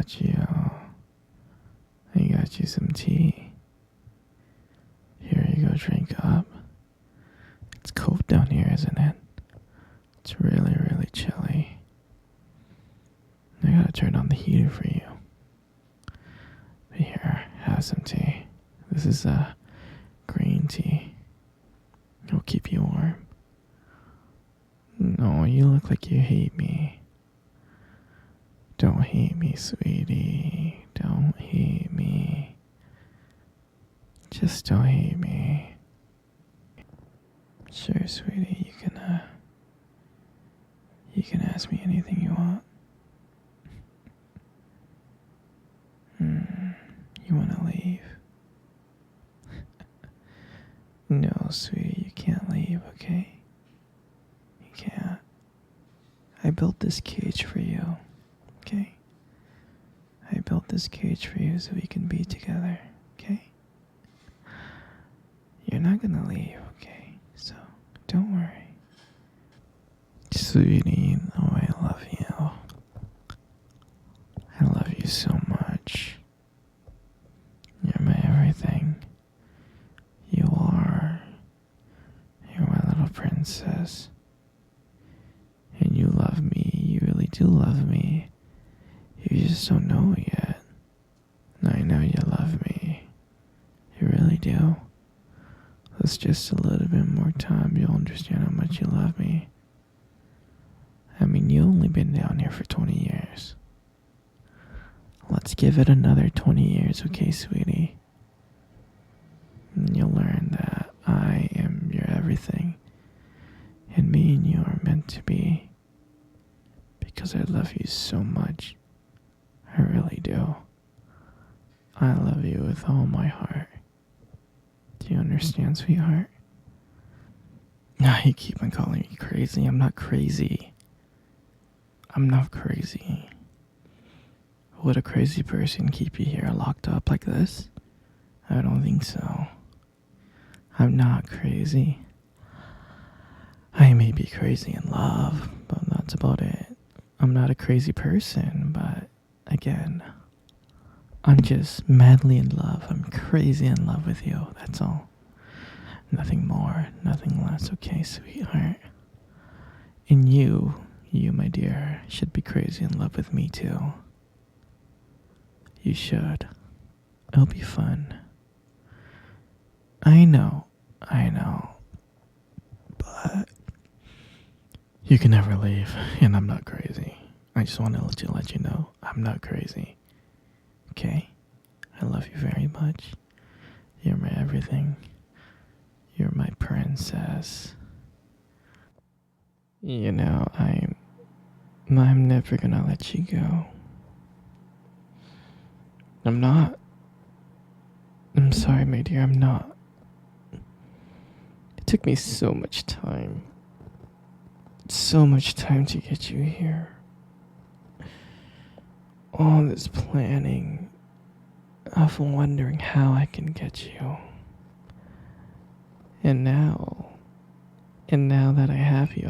got you. I got you some tea. Here you go, drink up. It's cold down here, isn't it? It's really, really chilly. I gotta turn on the heater for you. But here, have some tea. This is green tea. It'll keep you warm. No, you look like you hate me. Don't hate me, sweetie. Don't hate me. Just don't hate me. Sure, sweetie, you can ask me anything you want. You wanna leave? No, sweetie, you can't leave, okay? You can't. I built this cage for you, okay? I built this cage for you so we can be together, okay? You're not gonna leave, okay? So, don't worry. Sweetie, oh, I love you. I love you so much. You're my everything. You are. You're my little princess. And you love me. You really do love me. You just don't know it yet. I know you love me. You really do. With just a little bit more time, you'll understand how much you love me. I mean, you only been down here for 20 years. Let's give it another 20 years, okay, sweetie? And you'll learn that I am your everything. And me and you are meant to be. Because I love you so much. I really do. I love you with all my heart. Do you understand, sweetheart? Nah, you keep on calling me crazy. I'm not crazy. I'm not crazy. Would a crazy person keep you here locked up like this? I don't think so. I'm not crazy. I may be crazy in love, but that's about it. I'm not a crazy person, but again, I'm just madly in love. I'm crazy in love with you, that's all. Nothing more, nothing less, okay, sweetheart? And you, my dear, should be crazy in love with me too. You should. It'll be fun. I know. But you can never leave, and I'm not crazy. I just want to let you know I'm not crazy. Okay? I love you very much. You're my everything. You're my princess. You know, I'm never gonna let you go. I'm not. I'm sorry, my dear, I'm not. It took me so much time. So much time to get you here. All this planning of wondering how I can get you. And now that I have you,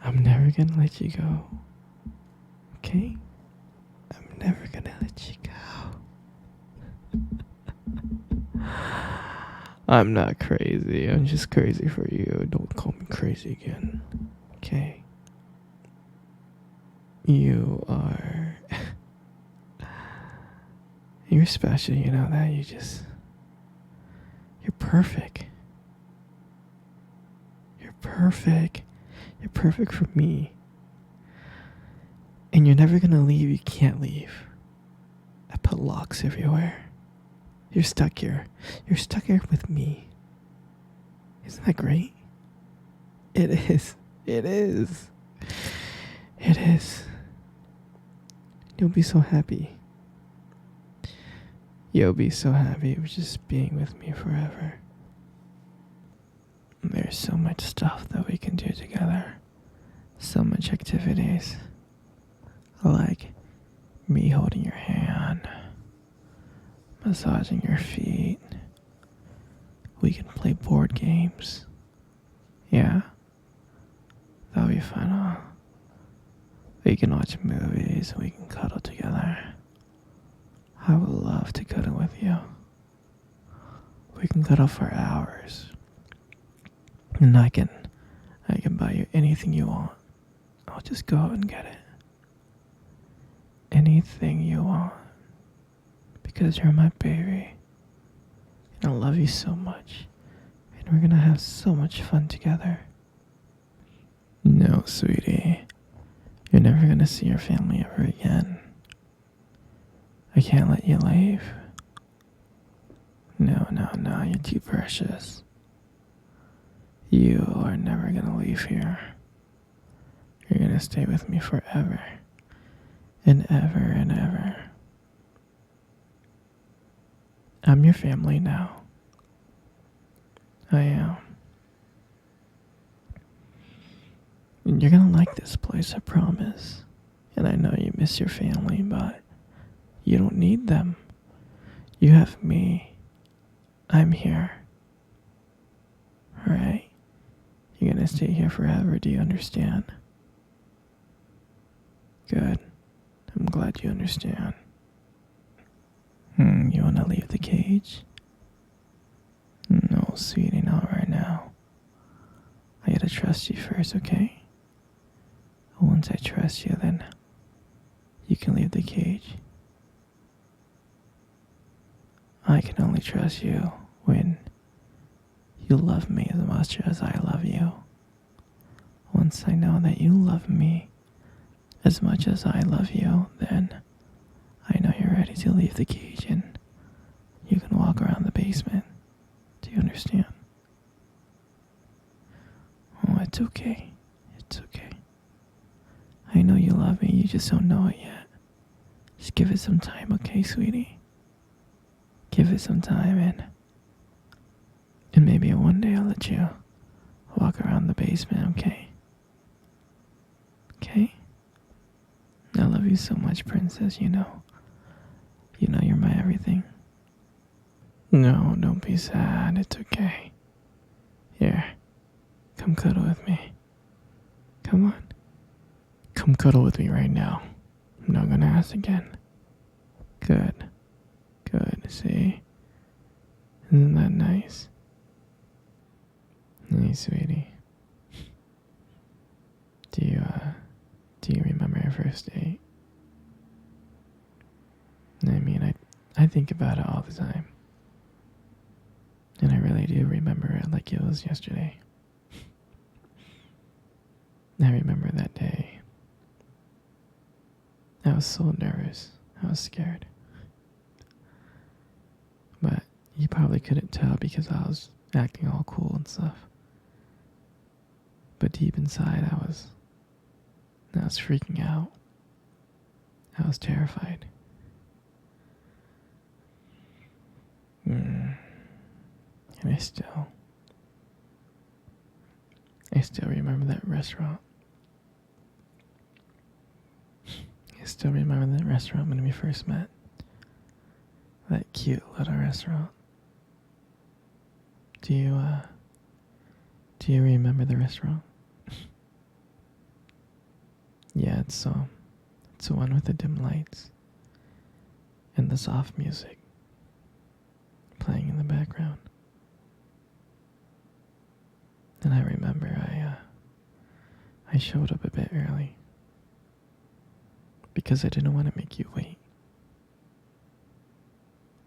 I'm never gonna let you go. Okay? I'm never gonna let you go. I'm not crazy. I'm just crazy for you. Don't call me crazy again. Okay? You are... You're special, you know that? You're perfect. You're perfect. You're perfect for me. And you're never gonna leave. You can't leave. I put locks everywhere. You're stuck here. You're stuck here with me. Isn't that great? It is. It is. It is. You'll be so happy. You'll be so happy with just being with me forever. There's so much stuff that we can do together. So much activities. Like me holding your hand, massaging your feet. We can play board games. Yeah? That'll be fun, huh? We can watch movies, we can cuddle together. I would love to cuddle with you. We can cuddle for hours. And I can buy you anything you want. I'll just go out and get it. Anything you want. Because you're my baby. And I love you so much. And we're gonna have so much fun together. No, sweetie. You're never gonna see your family ever again. I can't let you leave. No, you're too precious. You are never gonna leave here. You're gonna stay with me forever. And ever and ever. I'm your family now. I am. And you're gonna like this place, I promise. And I know you miss your family, but you don't need them. You have me. I'm here. Alright? You're gonna stay here forever, do you understand? Good. I'm glad you understand. You wanna leave the cage? No, sweetie, not right now. I gotta trust you first, okay? Once I trust you, then you can leave the cage. I can only trust you when you love me as much as I love you. Once I know that you love me as much as I love you, then I know you're ready to leave the cage and you can walk around the basement. Do you understand? Oh, it's okay. It's okay. I know you love me, you just don't know it yet. Just give it some time, okay, sweetie? Give it some time and maybe one day I'll let you walk around the basement, okay? Okay? I love you so much, princess, you know. You know you're my everything. No, don't be sad, it's okay. Here, come cuddle with me. Come on. Come cuddle with me right now. I'm not gonna ask again. Good. See? Isn't that nice? Hey, sweetie. Do you remember your first date? I mean, I think about it all the time. And I really do remember it like it was yesterday. I remember that day. I was so nervous. I was scared. But you probably couldn't tell because I was acting all cool and stuff. But deep inside, I was freaking out. I was terrified. And I still remember that restaurant. I still remember that restaurant when we first met. That cute little restaurant. Do you remember the restaurant? Yeah, it's the one with the dim lights and the soft music playing in the background. And I remember I showed up a bit early because I didn't want to make you wait.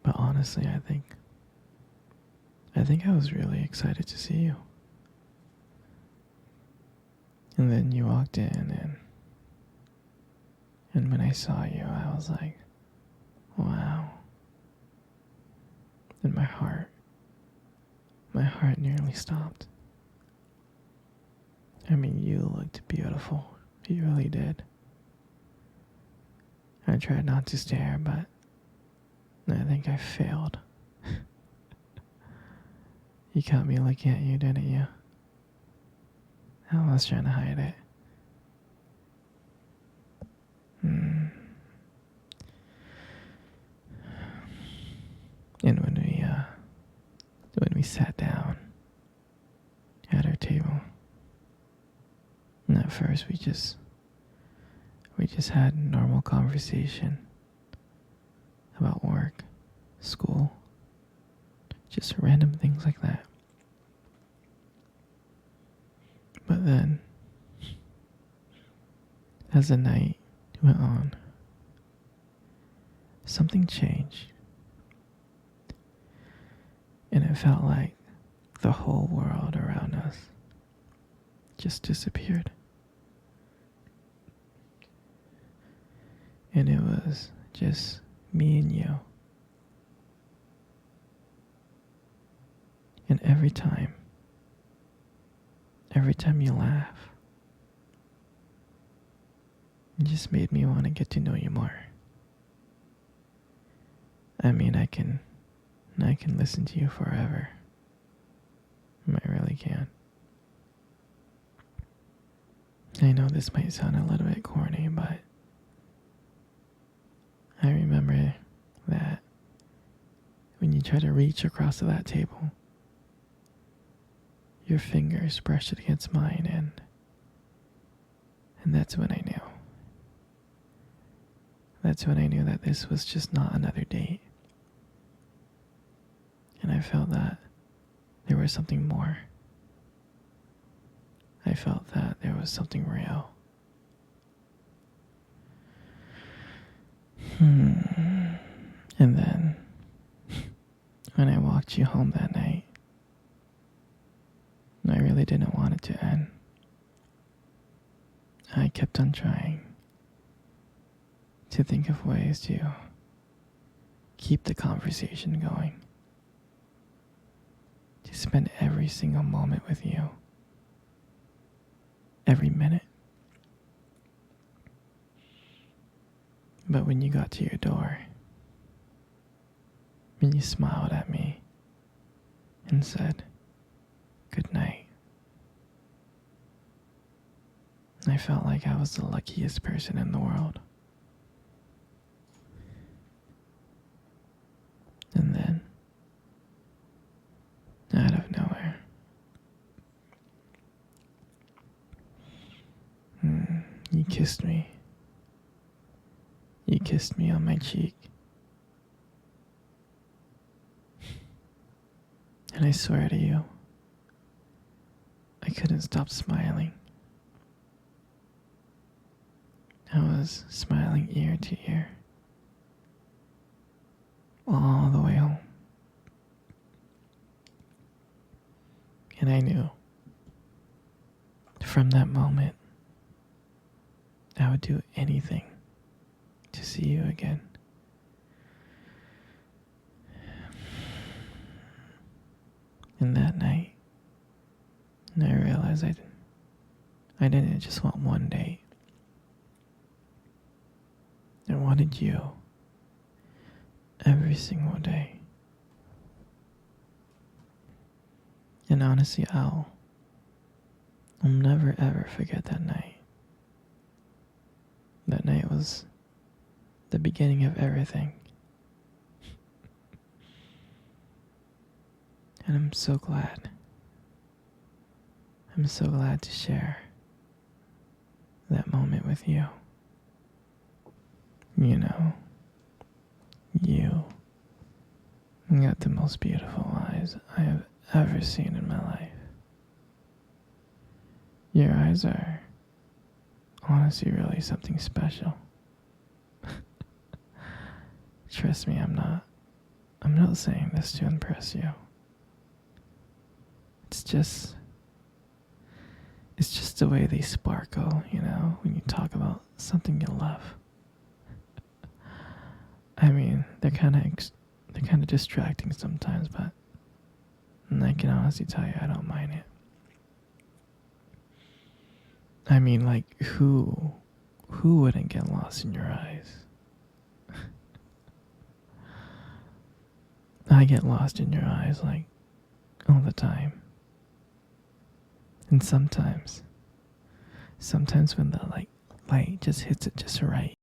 But honestly, I think I was really excited to see you. And then you walked in and when I saw you, I was like, wow. And my heart nearly stopped. I mean, you looked beautiful. You really did. I tried not to stare, but I think I failed. You caught me looking at you, didn't you? I was trying to hide it. And when we sat down at our table, and at first had normal conversation about work, school, just random things like that. But then, as the night went on, something changed. And it felt like the whole world around us just disappeared. And it was just me and you. And every time you laugh, it just made me want to get to know you more. I mean, I can listen to you forever. I really can. I know this might sound a little bit corny, but I remember that when you try to reach across to that table, your fingers brushed it against mine, and that's when I knew. That's when I knew that this was just not another date. And I felt that there was something more. I felt that there was something real. And then, when I walked you home that night, I really didn't want it to end. I kept on trying to think of ways to keep the conversation going, to spend every single moment with you, every minute. But when you got to your door, when you smiled at me and said, "Good night," I felt like I was the luckiest person in the world. And then, out of nowhere, you kissed me. You kissed me on my cheek. And I swear to you, I couldn't stop smiling. I was smiling ear to ear, all the way home. And I knew, from that moment, I would do anything to see you again. And that night, I realized I didn't just want one date. I wanted you every single day. And honestly, I'll never ever forget that night. That night was the beginning of everything. And I'm so glad. I'm so glad to share that moment with you. You know, you got the most beautiful eyes I have ever seen in my life. Your eyes are honestly really something special. Trust me, I'm not saying this to impress you. It's just the way they sparkle, you know, when you talk about something you love. I mean, they're kind of distracting sometimes, but I can honestly tell you I don't mind it. I mean, like, who wouldn't get lost in your eyes? I get lost in your eyes, like, all the time. And sometimes when the light just hits it just right,